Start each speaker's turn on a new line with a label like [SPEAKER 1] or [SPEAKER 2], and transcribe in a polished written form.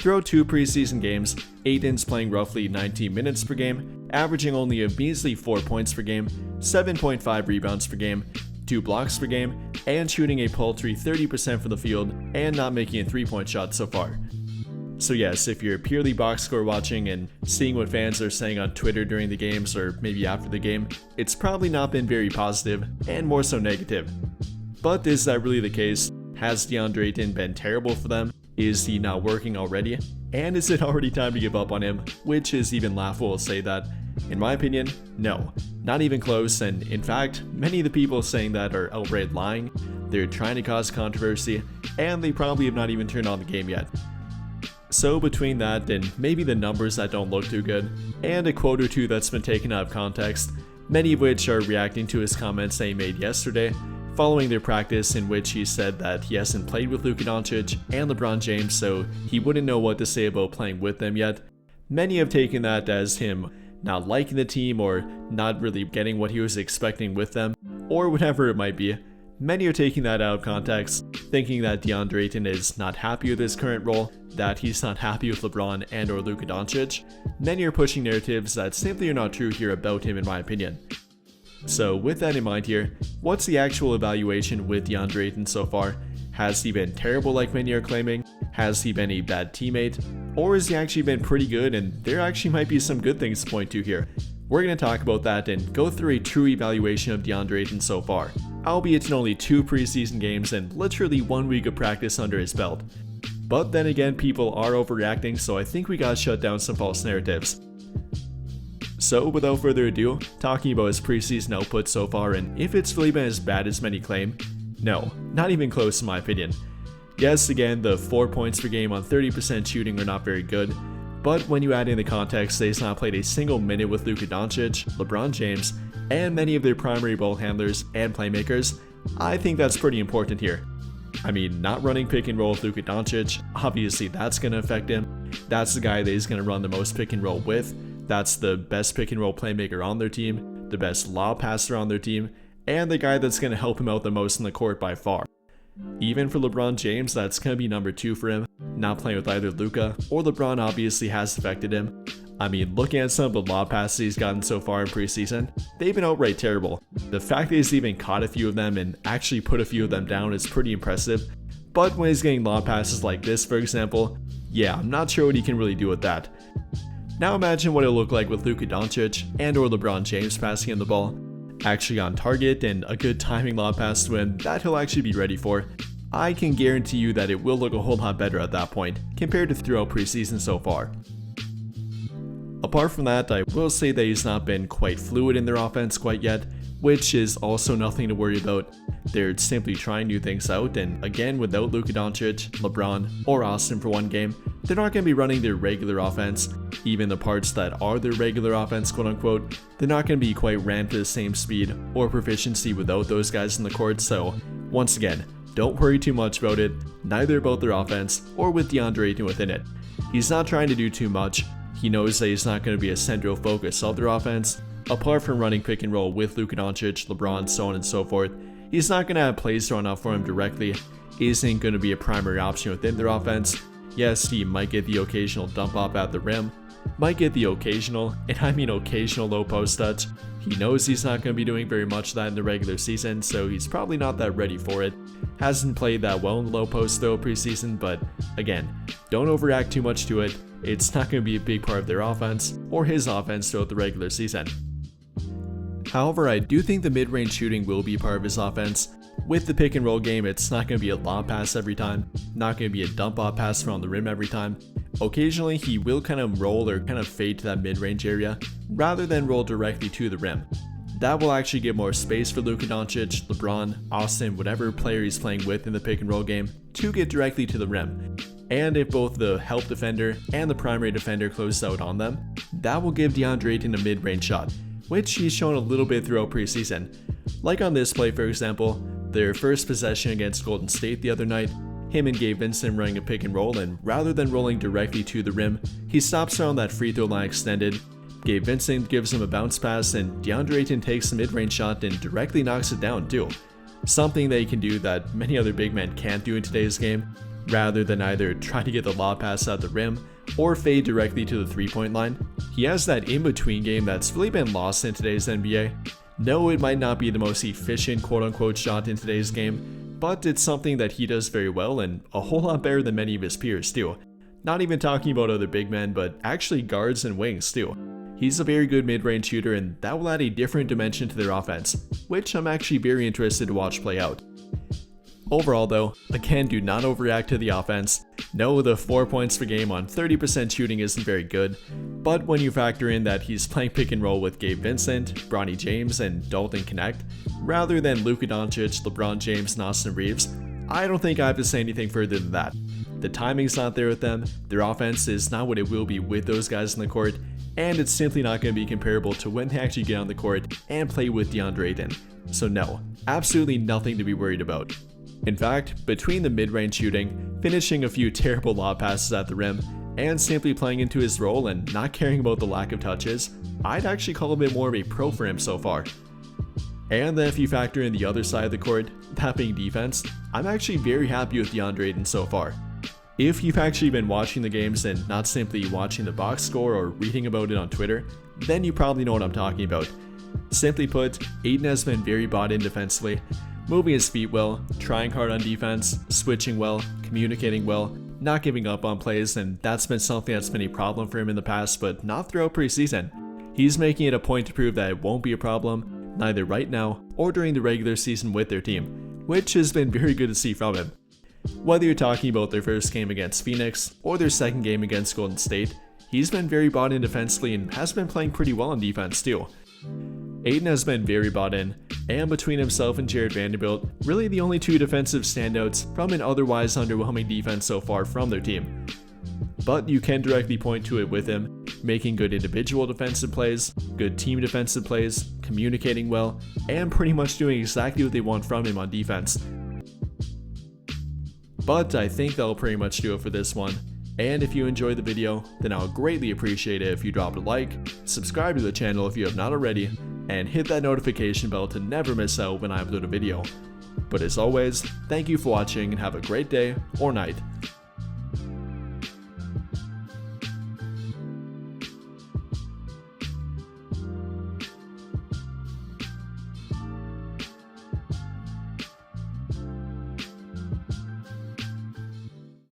[SPEAKER 1] Throughout 2 preseason games, Ayton's playing roughly 19 minutes per game, averaging only a measly 4 points per game, 7.5 rebounds per game, 2 blocks per game, and shooting a paltry 30% from the field and not making a 3-point shot so far. So yes, if you're purely box score watching and seeing what fans are saying on Twitter during the games or maybe after the game, it's probably not been very positive and more so negative. But is that really the case? Has Deandre Ayton been terrible for them? Is he not working already? And is it already time to give up on him? Which is even laughable to say that. In my opinion, no. Not even close, and in fact, many of the people saying that are outright lying. They're trying to cause controversy, and they probably have not even turned on the game yet. So between that and maybe the numbers that don't look too good, and a quote or two that's been taken out of context, many of which are reacting to his comments that he made yesterday, following their practice in which he said that he hasn't played with Luka Doncic and LeBron James, so he wouldn't know what to say about playing with them yet. Many have taken that as him not liking the team or not really getting what he was expecting with them, or whatever it might be. Many are taking that out of context, thinking that Deandre Ayton is not happy with his current role, that he's not happy with LeBron and or Luka Doncic. Many are pushing narratives that simply are not true here about him in my opinion. So with that in mind here, what's the actual evaluation with Deandre Ayton so far? Has he been terrible like many are claiming? Has he been a bad teammate? Or has he actually been pretty good and there actually might be some good things to point to here? We're going to talk about that and go through a true evaluation of Deandre Ayton so far, albeit in only 2 preseason games and literally 1 week of practice under his belt. But then again, people are overreacting, so I think we gotta shut down some false narratives. So without further ado, talking about his preseason output so far and if it's really been as bad as many claim, no, not even close in my opinion. Yes, again, the 4 points per game on 30% shooting are not very good, but when you add in the context that he's not played a single minute with Luka Doncic, LeBron James, and many of their primary ball handlers and playmakers, I think that's pretty important here. I mean, not running pick and roll with Luka Doncic, obviously that's going to affect him. That's the guy that he's going to run the most pick and roll with. That's the best pick and roll playmaker on their team, the best lob passer on their team, and the guy that's going to help him out the most in the court by far. Even for LeBron James, that's going to be number 2 for him. Not playing with either Luka or LeBron obviously has affected him. I mean, looking at some of the lob passes he's gotten so far in preseason, they've been outright terrible. The fact that he's even caught a few of them and actually put a few of them down is pretty impressive. But when he's getting lob passes like this, for example, yeah, I'm not sure what he can really do with that. Now imagine what it'll look like with Luka Doncic and or LeBron James passing him the ball. Actually on target and a good timing lob pass to him that he'll actually be ready for. I can guarantee you that it will look a whole lot better at that point compared to throughout preseason so far. Apart from that, I will say that he's not been quite fluid in their offense quite yet, which is also nothing to worry about. They're simply trying new things out, and again, without Luka Doncic, LeBron, or Austin for one game, they're not going to be running their regular offense. Even the parts that are their regular offense, quote unquote, they're not going to be quite ran to the same speed or proficiency without those guys in the court, so once again, don't worry too much about it, neither about their offense or with Deandre Ayton within it. He's not trying to do too much. He knows that he's not going to be a central focus of their offense. Apart from running pick and roll with Luka Doncic, LeBron, so on and so forth, he's not going to have plays thrown out for him directly. He isn't going to be a primary option within their offense. Yes, he might get the occasional dump off at the rim, might get the occasional, and I mean occasional low post touch. He knows he's not going to be doing very much of that in the regular season, so he's probably not that ready for it. Hasn't played that well in the low post though preseason, but again, don't overreact too much to it. It's not going to be a big part of their offense, or his offense throughout the regular season. However, I do think the mid-range shooting will be part of his offense. With the pick and roll game, it's not going to be a lob pass every time, not going to be a dump off pass from the rim every time. Occasionally, he will kind of roll or kind of fade to that mid-range area, rather than roll directly to the rim. That will actually give more space for Luka Doncic, LeBron, Austin, whatever player he's playing with in the pick and roll game, to get directly to the rim. And if both the help defender and the primary defender closes out on them, that will give Deandre Ayton a mid-range shot, which he's shown a little bit throughout preseason. Like on this play, for example, their first possession against Golden State the other night, him and Gabe Vincent running a pick and roll, and rather than rolling directly to the rim, he stops around that free throw line extended. Gabe Vincent gives him a bounce pass, and Deandre Ayton takes the mid-range shot and directly knocks it down too. Something that he can do that many other big men can't do in today's game. rather than either try to get the lob pass at the rim or fade directly to the three-point line. He has that in-between game that's really been lost in today's NBA. No, it might not be the most efficient quote-unquote shot in today's game, but it's something that he does very well and a whole lot better than many of his peers too. Not even talking about other big men, but actually guards and wings too. He's a very good mid-range shooter, and that will add a different dimension to their offense, which I'm actually very interested to watch play out. Overall though, again, do not overreact to the offense. No, the 4 points per game on 30% shooting isn't very good, but when you factor in that he's playing pick and roll with Gabe Vincent, Bronny James, and Dalton Connect, rather than Luka Doncic, LeBron James, and Austin Reeves, I don't think I have to say anything further than that. The timing's not there with them, their offense is not what it will be with those guys on the court, and it's simply not going to be comparable to when they actually get on the court and play with Deandre Ayton. So no, absolutely nothing to be worried about. In fact, between the mid-range shooting, finishing a few terrible lob passes at the rim, and simply playing into his role and not caring about the lack of touches, I'd actually call him a bit more of a pro for him so far. And then if you factor in the other side of the court, that being defense, I'm actually very happy with Deandre Ayton so far. If you've actually been watching the games and not simply watching the box score or reading about it on Twitter, then you probably know what I'm talking about. Simply put, Ayton has been very bought in defensively, moving his feet well, trying hard on defense, switching well, communicating well, not giving up on plays, and that's been something that's been a problem for him in the past, but not throughout preseason. He's making it a point to prove that it won't be a problem, neither right now or during the regular season with their team, which has been very good to see from him. Whether you're talking about their first game against Phoenix or their second game against Golden State, he's been very bought in defensively and has been playing pretty well on defense too. Ayton has been very bought in, and between himself and Jared Vanderbilt, really the only two defensive standouts from an otherwise underwhelming defense so far from their team. But you can directly point to it with him, making good individual defensive plays, good team defensive plays, communicating well, and pretty much doing exactly what they want from him on defense. But I think that'll pretty much do it for this one. And if you enjoyed the video, then I'll greatly appreciate it if you drop a like, subscribe to the channel if you have not already, and hit that notification bell to never miss out when I upload a video. But as always, thank you for watching and have a great day or night.